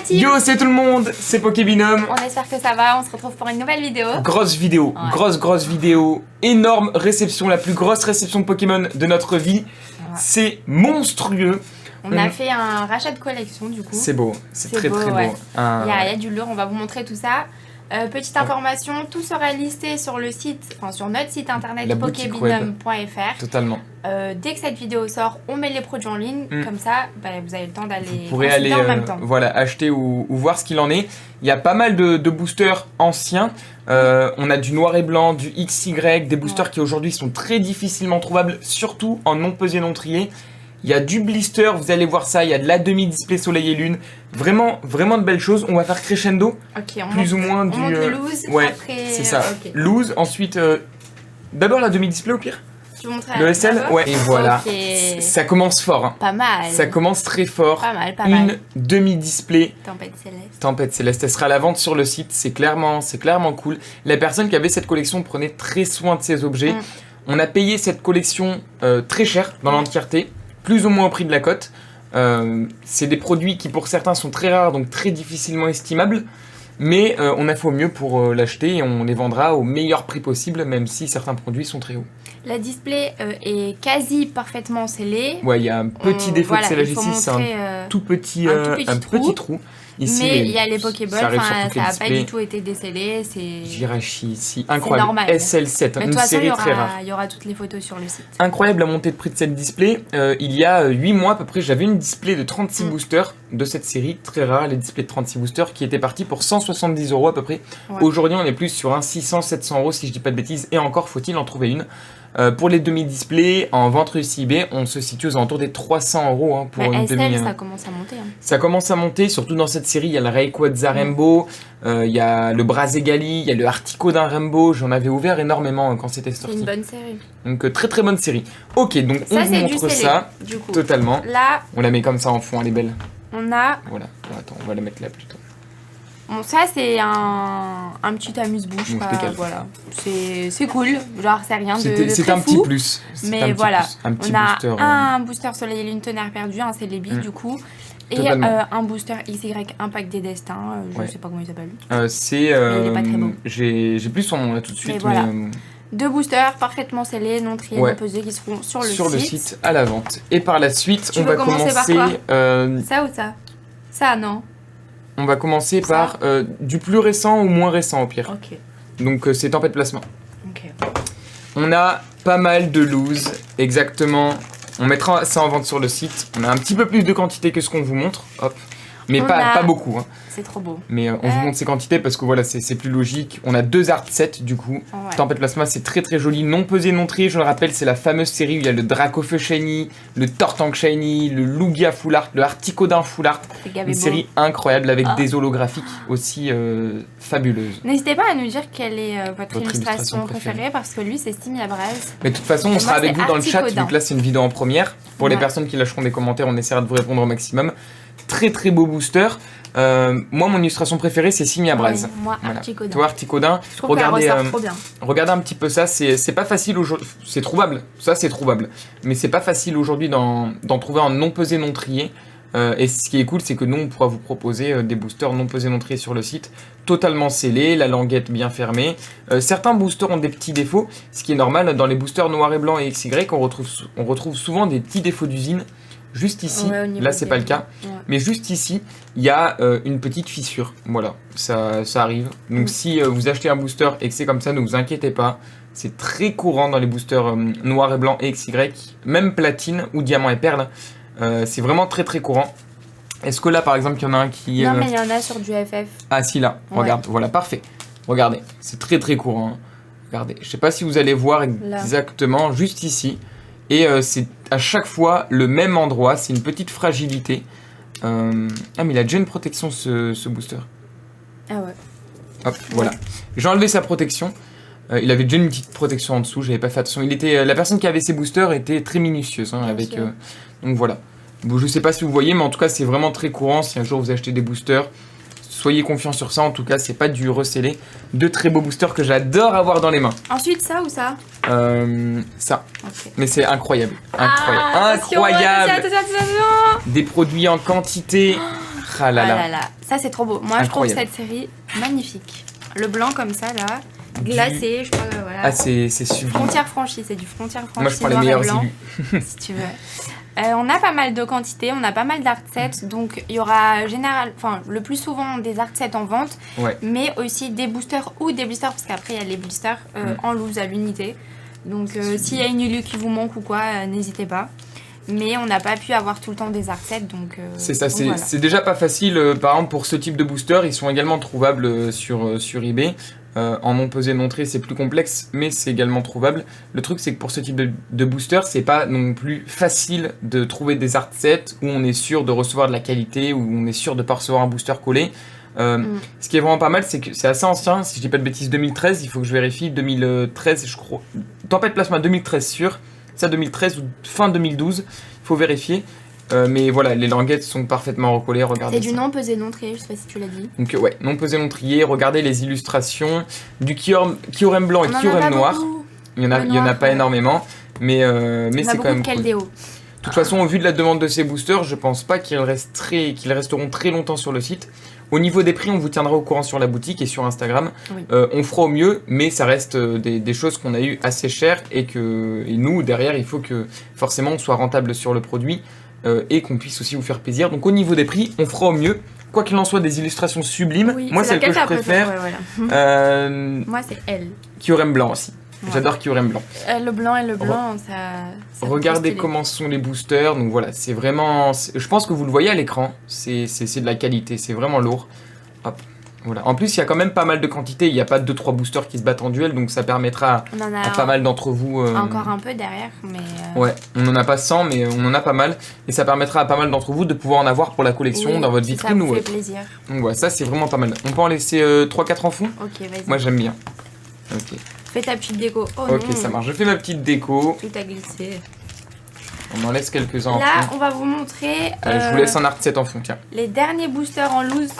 team! Yo, c'est tout le monde, c'est Pokébinum. On espère que ça va, on se retrouve pour une nouvelle vidéo. Grosse vidéo, grosse vidéo, énorme réception, la plus grosse réception de Pokémon de notre vie. C'est monstrueux. On a fait un rachat de collection du coup. C'est beau, c'est très beau. Ouais. Il y a du lourd, on va vous montrer tout ça. Petite information, tout sera listé sur le site, enfin sur notre site internet pokébinum.fr. Totalement. Dès que cette vidéo sort, on met les produits en ligne, comme ça vous avez le temps d'aller vous pourrez aller en même temps. Voilà, acheter ou voir ce qu'il en est. Il y a pas mal de boosters anciens. On a du noir et blanc, du XY, des boosters qui aujourd'hui sont très difficilement trouvables, surtout en non pesé non trié. Il y a du blister, vous allez voir ça, il y a de la demi-display soleil et lune. Vraiment de belles choses. On va faire crescendo. Ok, plus ou moins du. On monte le loose, ouais, après. C'est ça. Loose, ensuite. D'abord la demi-display au pire. Tu montreras le SL. Ouais, et voilà. Ça commence fort. Hein. Pas mal. Ça commence très fort. Pas mal. Une demi-display. Tempête Céleste. Tempête Céleste. Elle sera à la vente sur le site. C'est clairement cool. La personne qui avait cette collection prenait très soin de ses objets. On a payé cette collection très cher dans l'entièreté. Plus ou moins au prix de la cote. C'est des produits qui pour certains sont très rares, donc très difficilement estimables. Mais on a fait au mieux pour l'acheter et on les vendra au meilleur prix possible, même si certains produits sont très hauts. La display est quasi parfaitement scellée. Ouais, il y a un petit défaut de scellage ici, c'est un tout petit trou. Ici, mais il y a les Pokéballs, ça n'a pas du tout été décellé. Jirachi ici, incroyable. Normal. SL7, une série très rare. Il y aura toutes les photos sur le site. Incroyable la montée de prix de cette display. Il y a 8 mois à peu près, j'avais une display de 36 boosters de cette série, très rare, les displays de 36 boosters, qui étaient partis pour 170 € à peu près. Ouais. Aujourd'hui, on est plus sur un 600-700 € si je dis pas de bêtises, et encore faut-il en trouver une. Pour les demi-displays, en vente réussie eBay, on se situe aux alentours des 300 € hein, pour une SL, demi. Ça commence à monter. Hein. Ça commence à monter, surtout dans cette série. Il y a le Rayquaza Rainbow, il y a le Brazegali, il y a le Articodin Rainbow. J'en avais ouvert énormément quand c'était sorti. C'est une bonne série. Donc très bonne série. Ok, donc ça, on vous montre ça. Du coup. Totalement. Là, on la met comme ça en fond, elle est belle. On a. Voilà. Bon, attends, on va la mettre là plutôt. Bon, ça c'est un petit amuse-bouche, voilà. C'est cool, genre c'est rien de très c'est un fou, petit plus. Mais voilà, un petit on a booster, un booster soleil et lune tonnerre perdu, un Celebi du coup, et un booster XY Impact des Destins, je sais pas comment il s'appelle. Il est pas très beau. J'ai plus son nom là tout de suite. Mais voilà. Deux boosters parfaitement scellés, non triés, non pesés, qui seront sur le site à la vente. Et par la suite, on va commencer par quoi ça ou ça? Ça non. On va commencer par du plus récent au moins récent au pire. Ok. Donc c'est Tempête Plasma. Ok. On a pas mal de loose, exactement. On mettra ça en vente sur le site. On a un petit peu plus de quantité que ce qu'on vous montre. Hop. Mais pas beaucoup. Hein. C'est trop beau. Mais on vous montre ces quantités parce que voilà, c'est plus logique. On a 2 art sets du coup. Ouais. Tempête Plasma, c'est très joli. Non pesé, non trié, je le rappelle, c'est la fameuse série où il y a le Dracofeu Shiny, le Tortank Shiny, le Lugia Full Art, le Articodin Full Art. Une série incroyable avec des holographiques aussi fabuleuses. N'hésitez pas à nous dire quelle est votre illustration préférée parce que lui, c'est Simi Abraz. Mais de toute façon, on sera avec vous dans le chat vu que là, c'est une vidéo en première. Pour les personnes qui lâcheront des commentaires, on essaiera de vous répondre au maximum. Très beau booster. Moi, mon illustration préférée, c'est Simi Abraz. Moi, Articodin. Toi, Articodin. Regardez un petit peu ça. C'est pas facile aujourd'hui. C'est trouvable. Ça, c'est trouvable. Mais c'est pas facile aujourd'hui d'en trouver un non pesé, non trié. Et ce qui est cool, c'est que nous, on pourra vous proposer des boosters non pesés, non triés sur le site. Totalement scellés, la languette bien fermée. Certains boosters ont des petits défauts. Ce qui est normal, dans les boosters noir et blanc et XY, on retrouve souvent des petits défauts d'usine. Juste ici, là c'est pas le cas, mais juste ici, il y a une petite fissure, voilà, ça arrive. Donc si vous achetez un booster et que c'est comme ça, ne vous inquiétez pas, c'est très courant dans les boosters noir et blanc et XY, même platine ou diamant et perle, c'est vraiment très courant. Est-ce que là par exemple il y en a un qui... Non mais il y en a sur du FF. Ah si là, regarde, voilà, parfait. Regardez, c'est très courant, hein. Regardez, je sais pas si vous allez voir exactement, juste ici. Et c'est à chaque fois le même endroit, c'est une petite fragilité. Ah mais il a déjà une protection ce booster. Ah ouais. Hop, voilà. J'ai enlevé sa protection. Il avait déjà une petite protection en dessous, j'avais pas fait attention. La personne qui avait ses boosters était très minutieuse. Hein, donc voilà. Bon, je sais pas si vous voyez, mais en tout cas c'est vraiment très courant. Si un jour vous achetez des boosters, soyez confiants sur ça, en tout cas c'est pas du recellé. Deux très beaux boosters que j'adore avoir dans les mains. Ensuite ça ou ça? Ça. Okay. Mais c'est incroyable. Attention. Des produits en quantité Ah là là. Ah là là. Ça, c'est trop beau. Moi, Incroyable. je trouve cette série magnifique. Le blanc comme ça, là, glacé, je crois, voilà. Ah, c'est sublime. Frontière franchie, c'est du frontière franchie. Moi, je prends les noir et meilleurs blanc, élus. si tu veux. On a pas mal de quantités, on a pas mal d'art sets, donc il y aura le plus souvent des art sets en vente, mais aussi des boosters ou des blisters, parce qu'après il y a les blisters en loose à l'unité. Donc s'il y a une illu qui vous manque ou quoi, n'hésitez pas. Mais on n'a pas pu avoir tout le temps des art sets, donc... c'est ça, voilà. c'est déjà pas facile. Par exemple, pour ce type de booster, ils sont également trouvables sur eBay. En non pesé, non trait, c'est plus complexe, mais c'est également trouvable. Le truc, c'est que pour ce type de booster, c'est pas non plus facile de trouver des art sets où on est sûr de recevoir de la qualité, où on est sûr de pas recevoir un booster collé. Ce qui est vraiment pas mal, c'est que c'est assez ancien. Si je dis pas de bêtises, 2013, il faut que je vérifie. 2013, je crois. Tempête Plasma 2013 sûr. Ça 2013 ou fin 2012, il faut vérifier. Mais voilà, les languettes sont parfaitement recollées, regardez. C'est du non pesé, non trié, je sais pas si tu l'as dit. Donc ouais, non pesé, non trié, regardez les illustrations du Kyurem blanc et Kyurem noir. Il y en a pas énormément, mais c'est quand même cool. De toute façon, au vu de la demande de ces boosters, je pense pas qu'ils resteront très longtemps sur le site. Au niveau des prix, on vous tiendra au courant sur la boutique et sur Instagram. Oui. On fera au mieux, mais ça reste des choses qu'on a eu assez chères et nous, derrière, il faut que forcément on soit rentable sur le produit et qu'on puisse aussi vous faire plaisir. Donc au niveau des prix, on fera au mieux. Quoi qu'il en soit, des illustrations sublimes. Oui, moi, celle que je préfère. Voilà. Moi, c'est elle. Kyurem blanc aussi. Ouais. J'adore Kyurem blanc. Le blanc et le blanc, ça regardez comment sont les boosters. Donc voilà, c'est vraiment... Je pense que vous le voyez à l'écran. C'est de la qualité, c'est vraiment lourd. Hop. Voilà. En plus, il y a quand même pas mal de quantité. Il n'y a pas 2-3 boosters qui se battent en duel, donc ça permettra à pas mal d'entre vous... Encore un peu derrière, mais... Ouais, on n'en a pas 100, mais on en a pas mal. Et ça permettra à pas mal d'entre vous de pouvoir en avoir pour la collection dans votre vitrine. Ça vous fait plaisir. Donc ouais, ça c'est vraiment pas mal. On peut en laisser 3-4 en fond. Ok, vas-y. Moi j'aime bien. Ok. Fais ta petite déco. Oh ok, non. Ça marche. Je fais ma petite déco. Tout a glissé. On en laisse quelques-uns en fond. Là, on va vous montrer... je vous laisse un art set en fond, tiens. Les derniers boosters en loose.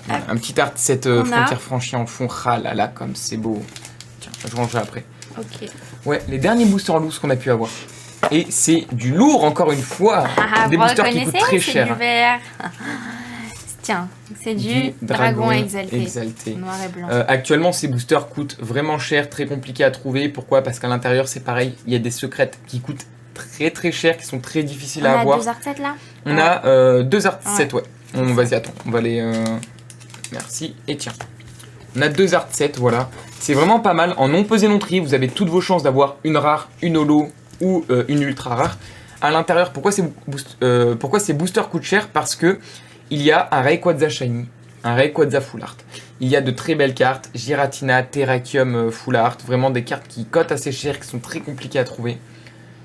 Un petit art set frontière franchie en fond. Ah là là, comme c'est beau. Tiens, je rangerai après. Ok. Ouais, les derniers boosters en loose qu'on a pu avoir. Et c'est du lourd, encore une fois. Des boosters qui coûtent très cher. C'est du vert. Tiens, c'est du dragon exalté. Noir et blanc. Actuellement, ces boosters coûtent vraiment cher, très compliqué à trouver. Pourquoi ? Parce qu'à l'intérieur, c'est pareil. Il y a des secrètes qui coûtent très très cher, qui sont très difficiles à avoir. On a 2 art sets là ? On a 2 art sets, ouais. Vas-y, attends. On va les... Merci. Et tiens. On a 2 art sets, voilà. C'est vraiment pas mal. En non pesé, non trié, vous avez toutes vos chances d'avoir une rare, une holo ou une ultra rare. À l'intérieur, pourquoi ces boosters coûtent cher ? Parce que il y a un Rayquaza Shiny, un Rayquaza Full Art. Il y a de très belles cartes, Giratina, Terrakium Full Art, vraiment des cartes qui cotent assez cher, qui sont très compliquées à trouver.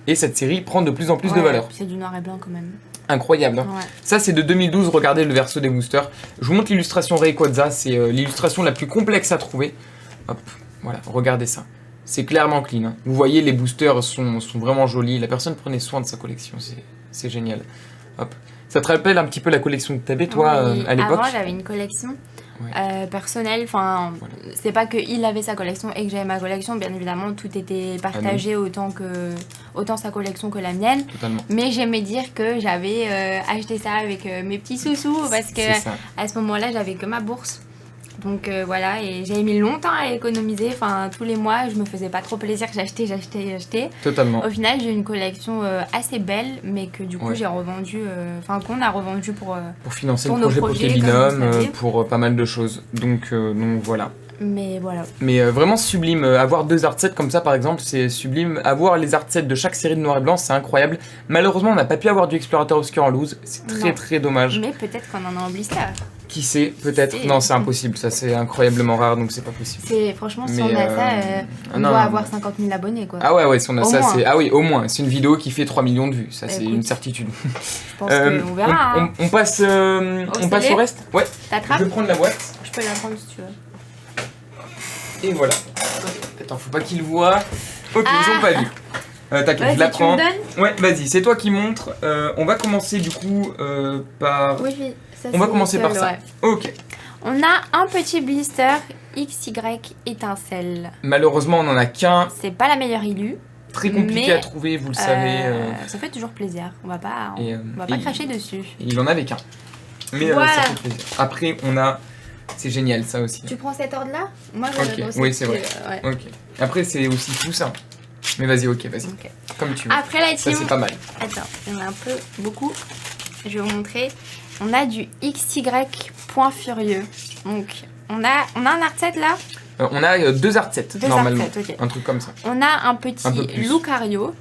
Et cette série prend de plus en plus de valeur. C'est du noir et blanc quand même. Incroyable. Hein. Ouais. Ça, c'est de 2012, regardez le verso des boosters. Je vous montre l'illustration Rayquaza, c'est l'illustration la plus complexe à trouver. Hop, voilà, regardez ça. C'est clairement clean. Hein. Vous voyez, les boosters sont vraiment jolis. La personne prenait soin de sa collection, c'est génial. Hop. Ça te rappelle un petit peu la collection que tu avais, toi, à l'époque ? Avant, j'avais une collection personnelle. Enfin, c'est pas qu'il avait sa collection et que j'avais ma collection. Bien évidemment, tout était partagé autant sa collection que la mienne. Totalement. Mais j'aimais dire que j'avais acheté ça avec mes petits sous-sous parce que à ce moment-là, j'avais que ma bourse. Donc voilà, et j'ai mis longtemps à économiser, enfin tous les mois je me faisais pas trop plaisir, j'achetais. Totalement. Au final j'ai une collection assez belle, mais que du coup j'ai revendu, qu'on a revendu pour financer le projet Pokébinum, pour pas mal de choses, donc voilà. Mais voilà. Mais vraiment sublime, avoir 2 art sets comme ça par exemple, c'est sublime. Avoir les art sets de chaque série de noir et blanc, c'est incroyable. Malheureusement on n'a pas pu avoir du Explorateur Obscur en loose, c'est très dommage. Mais peut-être qu'on en a en blister. Qui sait, peut-être. Non, c'est impossible, ça c'est incroyablement rare, donc c'est pas possible. Franchement, si on a ça, on doit avoir 50 000 abonnés, quoi. Ah ouais, si on a ça, c'est... Ah oui, au moins. C'est une vidéo qui fait 3 millions de vues, ça c'est une certitude. Je pense qu'on verra. On passe au reste ? Ouais. T'attrapes ? Je vais prendre la boîte. Je peux la prendre si tu veux. Et voilà. Attends, faut pas qu'ils le voient. Ok, ils ont pas vu. T'inquiète, je la prends. Tu me donnes ? Ouais, vas-y, c'est toi qui montre. On va commencer du coup par... Oui. Ça, on va commencer par ça. Ok. On a un petit blister XY étincelle. Malheureusement, on n'en a qu'un. C'est pas la meilleure illu. Très compliqué à trouver, vous le savez. Ça fait toujours plaisir. On va pas cracher dessus. Il en avait qu'un. Mais voilà. ça fait plaisir. Après, on a... C'est génial, ça aussi. Tu prends cet ordre-là? Moi, Ok, oui, c'est vrai. Ouais. Ok. Après, c'est aussi tout ça. Mais vas-y, vas-y. Okay. Comme tu veux. Après, la team... Ça, c'est pas mal. Attends, il y en a un peu, beaucoup. Je vais vous montrer. On a du XY Point Furieux. Donc, on a un art set là. On a 2 art sets, normalement. Art set, okay. Un truc comme ça. On a un petit Lucario.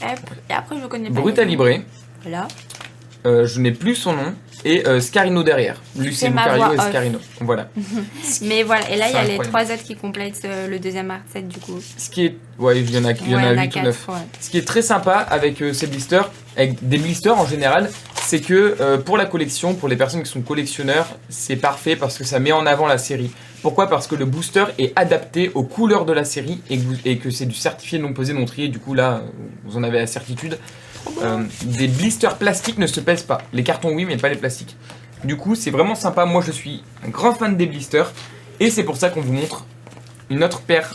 Et après, je connais pas. Brutal Libre. Voilà. Je n'ai plus son nom. Et Scarino derrière. Lui, c'est Lucario et Scarino. Voilà. Mais voilà, et là, il y a les 3 autres qui complètent le deuxième art set du coup. Ce qui est... Ouais, il y en a 8 ou 9. Ouais. Ce qui est très sympa avec ces blisters, avec des blisters en général, c'est que pour la collection, pour les personnes qui sont collectionneurs, c'est parfait parce que ça met en avant la série. Pourquoi ? Parce que le booster est adapté aux couleurs de la série et que c'est du certifié non pesé, non trié. Du coup, là, vous en avez la certitude. Des blisters plastiques ne se pèsent pas. Les cartons, oui, mais pas les plastiques. Du coup, c'est vraiment sympa. Moi, je suis un grand fan des blisters. Et c'est pour ça qu'on vous montre une autre paire,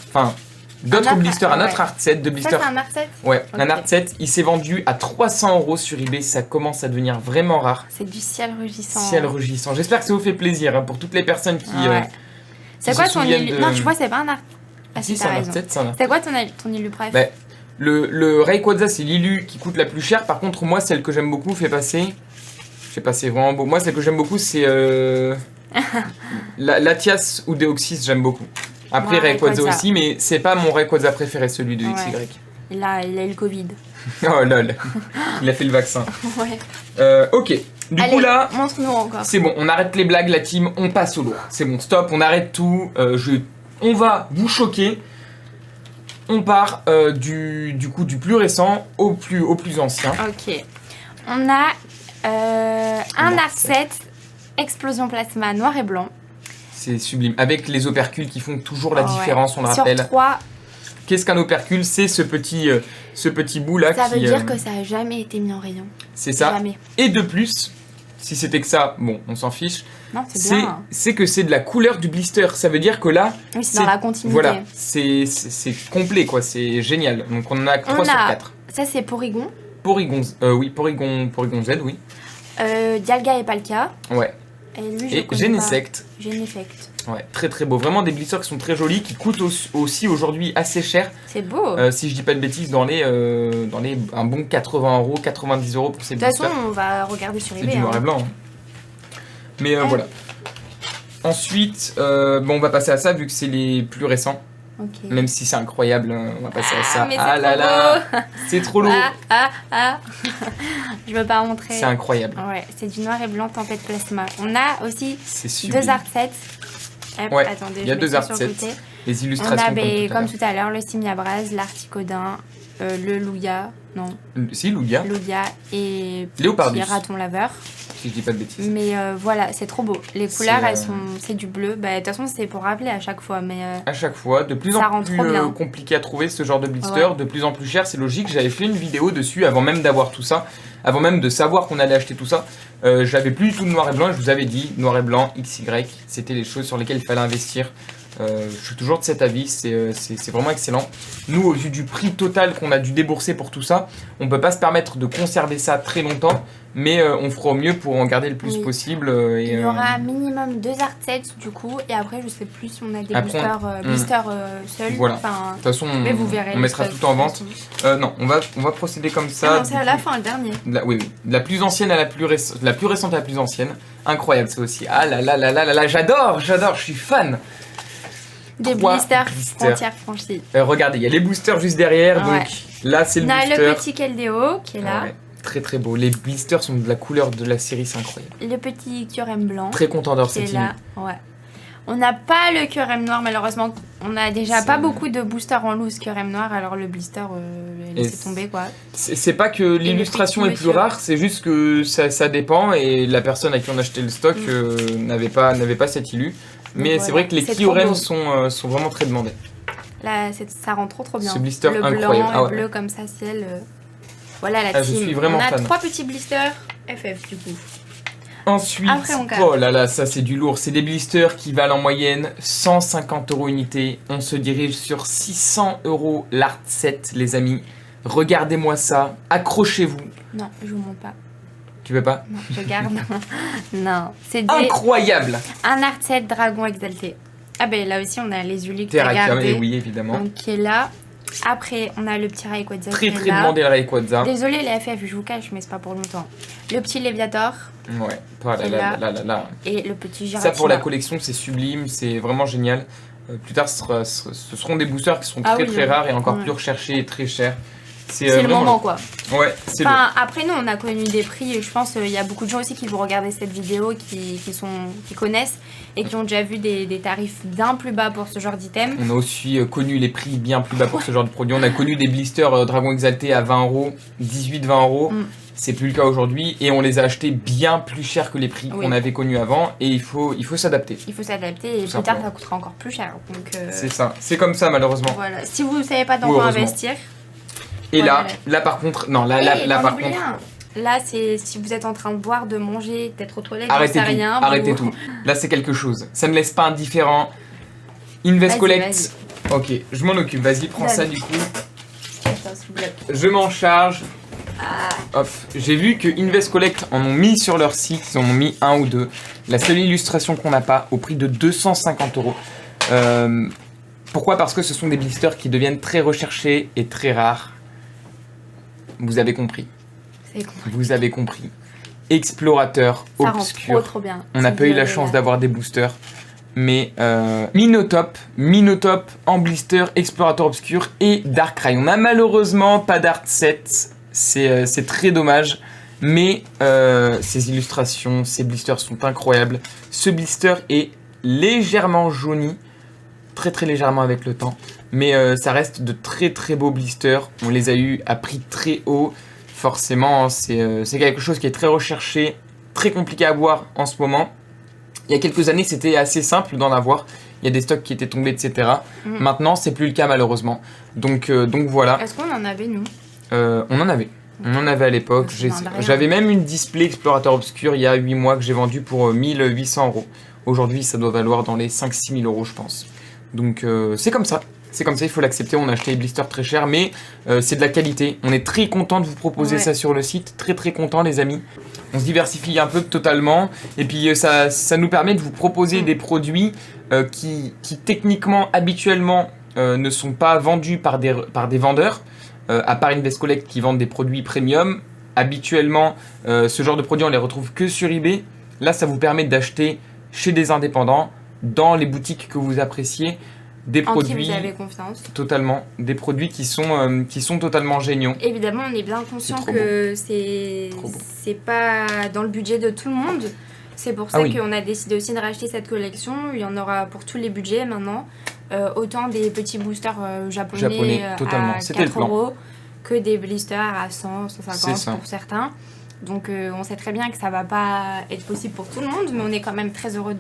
d'autres blisters, un autre art set de blisters. Ça, c'est un art set ? Ouais, okay. Un art set. Il s'est vendu à 300 € sur eBay. Ça commence à devenir vraiment rare. C'est du ciel rugissant. Ciel rugissant. J'espère que ça vous fait plaisir pour toutes les personnes qui. C'est quoi ton illu... Non, tu vois, c'est pas un art. Ah si, c'est un art set, c'est quoi ton illu préf? Bah, le Rayquaza, c'est l'illu qui coûte la plus chère. Par contre, moi, celle que j'aime beaucoup fait passer vraiment beau. Moi, celle que j'aime beaucoup, c'est Latias ou Deoxys, j'aime beaucoup. Après, Rayquaza aussi, mais c'est pas mon Rayquaza préféré, celui de XY. Il a eu le Covid. Oh lol, il a fait le vaccin. Ouais. Ok, du coup là, montre-nous encore. C'est bon, on arrête les blagues, la team, on passe au lourd. C'est bon, stop, on arrête tout. On va vous choquer. On part du plus récent au plus ancien. Ok. On a un art set Explosion Plasma noir et blanc. C'est sublime. Avec les opercules qui font toujours la différence, on le rappelle. Sur 3. Qu'est-ce qu'un opercule? C'est ce petit bout là. Ça veut dire que ça n'a jamais été mis en rayon. C'est ça. Jamais. Et de plus, si c'était que ça, bon, on s'en fiche. Non, c'est bien. C'est que c'est de la couleur du blister. Ça veut dire que là. Oui, c'est dans la continuité. Voilà, c'est complet quoi, c'est génial. Donc on en a 3 sur 4. Ça c'est Porygon. Porygon Z, oui. Dialga et Palkia. Ouais. Et lui, Genesect. Genesect. Ouais, très très beau. Vraiment des blisters qui sont très jolis, qui coûtent aussi aujourd'hui assez cher. C'est beau. Si je dis pas de bêtises, dans les un bon 80 €, 90 € pour ces blisters. De toute façon, on va regarder sur eBay. C'est du noir et blanc. Hein. Mais voilà. Ensuite, on va passer à ça vu que c'est les plus récents. Okay. Même si c'est incroyable, on va passer à ça. Mais c'est trop lourd. Je veux pas montrer. C'est incroyable. Ouais, c'est du noir et blanc Tempête Plasma. On a aussi 2 art sets. Ouais, attendez, il y a 2 art sets. Les illustrations comme tout à l'heure, le Simiabras, l'Articodin, le Lugia, non. Si, Lugia. Lugia et Léopardus. Raton laveur. Si je dis pas de bêtises. Mais voilà, c'est trop beau. Les couleurs, c'est du bleu. De toute façon, c'est pour rappeler à chaque fois. Mais à chaque fois, de plus en plus compliqué à trouver ce genre de blister, de plus en plus cher, c'est logique. J'avais fait une vidéo dessus avant même d'avoir tout ça, avant même de savoir qu'on allait acheter tout ça. J'avais plus du tout de noir et blanc. Je vous avais dit, noir et blanc, XY, c'était les choses sur lesquelles il fallait investir. Je suis toujours de cet avis, c'est vraiment excellent. Nous, au vu du prix total qu'on a dû débourser pour tout ça, on peut pas se permettre de conserver ça très longtemps, mais on fera au mieux pour en garder le plus possible. Il y aura minimum 2 art sets du coup, et après je sais plus si on a des boosters seuls. Voilà. De toute façon, on mettra tout en vente. Non, on va procéder comme ça. Non, c'est à la fin, le dernier. Oui, de la plus ancienne à la plus récente, la plus récente à la plus ancienne. Incroyable ça aussi. Ah là, j'adore, je suis fan. Des blisters frontières franchies. Regardez, il y a les boosters juste derrière, donc là c'est le booster. On a le petit Keldeo qui est là. Ouais, très très beau. Les blisters sont de la couleur de la série, c'est incroyable. Le petit Kyurem blanc. Très content d'avoir cette là. Ouais. On n'a pas le Kyurem noir malheureusement. On a déjà pas beaucoup de boosters en loose Kyurem noir, alors le blister laissez tomber quoi. C'est pas que l'illustration est plus rare, c'est juste que ça dépend et la personne à qui on a acheté le stock n'avait pas cette illu. Mais c'est vrai que les Kyurem sont vraiment très demandés. Là, ça rend trop bien. Ce blister le incroyable. Blanc, bleu comme ça, ciel. Voilà la team. Je suis vraiment fan. On a 3 petits blisters FF du coup. Ensuite, oh là là, ça c'est du lourd. C'est des blisters qui valent en moyenne 150 € unité. On se dirige sur 600 € l'art set, les amis. Regardez-moi ça, accrochez-vous. Non, je vous montre pas. Tu veux pas? Non, je garde. Non, c'est incroyable. Un art set dragon exalté. Ah ben là aussi on a les Ulux à Terrakion, garder. oui évidemment. Donc qui est là. Après on a le petit Rayquaza. Très demandé le Rayquaza. Désolé les FF, je vous cache mais c'est pas pour longtemps. Le petit Léviator. Ouais. Voilà, là. Et le petit Giratina. Ça pour la collection c'est sublime, c'est vraiment génial. Plus tard ce seront des boosters qui seront très rares et encore plus recherchés et très chers. C'est le moment quoi. Ouais, après nous on a connu des prix, je pense il y a beaucoup de gens aussi qui vont regarder cette vidéo qui connaissent et qui ont déjà vu des tarifs bien plus bas pour ce genre d'item. On a aussi connu les prix bien plus bas pour ce genre de produit. On a connu des blisters Dragon Exalté à 20 €, 18-20 €. C'est plus le cas aujourd'hui et on les a achetés bien plus cher que les prix qu'on avait connus avant et il faut s'adapter. Il faut s'adapter et plus tard ça coûtera encore plus cher. C'est ça, c'est comme ça malheureusement. Voilà, si vous ne savez pas dans quoi investir. Et là par contre, non, là par contre. Là, c'est si vous êtes en train de boire, de manger, d'être aux toilettes, arrêtez tout, rien. Arrêtez tout. Là, c'est quelque chose. Ça ne laisse pas indifférent. Invest Collect. Ok, je m'en occupe. Vas-y, prends ça du coup. Je m'en charge. Hop. J'ai vu que Invest Collect en ont mis sur leur site. Ils en ont mis un ou deux. La seule illustration qu'on n'a pas, au prix de 250 €. Pourquoi? Parce que ce sont des blisters qui deviennent très recherchés et très rares. Vous avez compris. Vous avez compris. Explorateur obscur. Trop bien. On n'a pas eu la chance d'avoir des boosters. Mais Minotop en blister, Explorateur obscur et Darkrai. On n'a malheureusement pas d'art set. C'est très dommage. Mais ces illustrations, ces blisters sont incroyables. Ce blister est légèrement jauni. Très légèrement avec le temps. Mais ça reste de très beaux blisters. On les a eu à prix très haut. Forcément, c'est quelque chose qui est très recherché, très compliqué à avoir en ce moment. Il y a quelques années, c'était assez simple d'en avoir. Il y a des stocks qui étaient tombés, etc. Maintenant, c'est plus le cas malheureusement. Donc voilà. Est-ce qu'on en avait nous? On en avait. On en avait à l'époque. J'avais même une display Explorateur obscur il y a 8 mois que j'ai vendu pour 1800 €. Aujourd'hui, ça doit valoir dans les 5-6 000 € je pense. Donc c'est comme ça. C'est comme ça, il faut l'accepter. On a acheté des blisters très chers, mais c'est de la qualité. On est très content de vous proposer ça sur le site. Très content, les amis. On se diversifie un peu totalement. Et puis, ça nous permet de vous proposer des produits qui techniquement, habituellement, ne sont pas vendus par des vendeurs. À part Invest Collect qui vendent des produits premium. Habituellement, ce genre de produits, on les retrouve que sur eBay. Là, ça vous permet d'acheter chez des indépendants, dans les boutiques que vous appréciez. Des produits, qui vous avez confiance. Totalement, des produits qui sont totalement géniaux. Évidemment, on est bien conscient que c'est pas dans le budget de tout le monde. C'est pour ça qu'on a décidé aussi de racheter cette collection. Il y en aura pour tous les budgets maintenant. Autant des petits boosters japonais à 4 € que des blisters à 100, 150 pour certains. Donc on sait très bien que ça va pas être possible pour tout le monde, mais on est quand même très heureux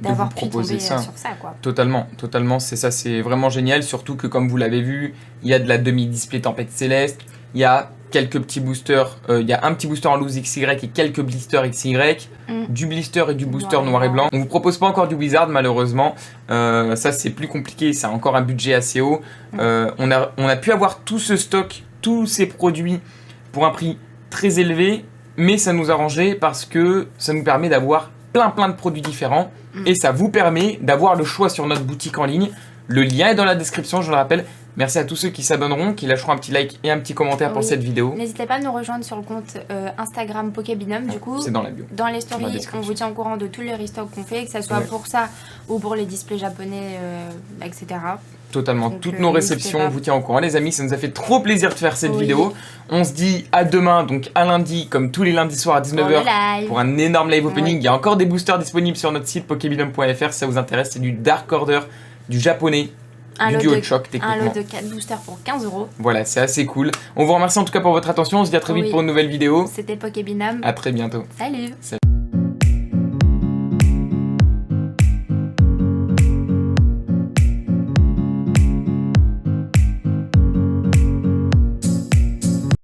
d'avoir pu tomber sur ça quoi. Totalement, c'est ça, c'est vraiment génial, surtout que comme vous l'avez vu, il y a de la demi-display Tempête Céleste, il y a quelques petits boosters, il y a un petit booster en loose XY et quelques blisters XY, du blister et du booster noir et blanc. On vous propose pas encore du Wizard malheureusement, ça c'est plus compliqué, ça a encore un budget assez haut. On a pu avoir tout ce stock, tous ces produits pour un prix très élevé, mais ça nous arrangeait parce que ça nous permet d'avoir plein de produits différents et ça vous permet d'avoir le choix sur notre boutique en ligne. Le lien est dans la description, je le rappelle. Merci à tous ceux qui s'abonneront, qui lâcheront un petit like et un petit commentaire pour cette vidéo. N'hésitez pas à nous rejoindre sur le compte Instagram Pokébinum du coup. C'est dans la bio. Dans les stories, on vous tient au courant de tous les restocks qu'on fait, que ce soit pour ça ou pour les displays japonais, etc. Totalement, toutes nos réceptions, on vous tient au courant les amis, ça nous a fait trop plaisir de faire cette vidéo. On se dit à demain, donc à lundi, comme tous les lundis soirs à 19h pour un énorme live opening. Il y a encore des boosters disponibles sur notre site pokébinum.fr si ça vous intéresse, c'est du Dark Order, du japonais, du duo de choc techniquement. Un lot de 4 boosters pour 15 €. Voilà, c'est assez cool. On vous remercie en tout cas pour votre attention, on se dit à très vite pour une nouvelle vidéo. C'était Pokébinum. À très bientôt. Salut.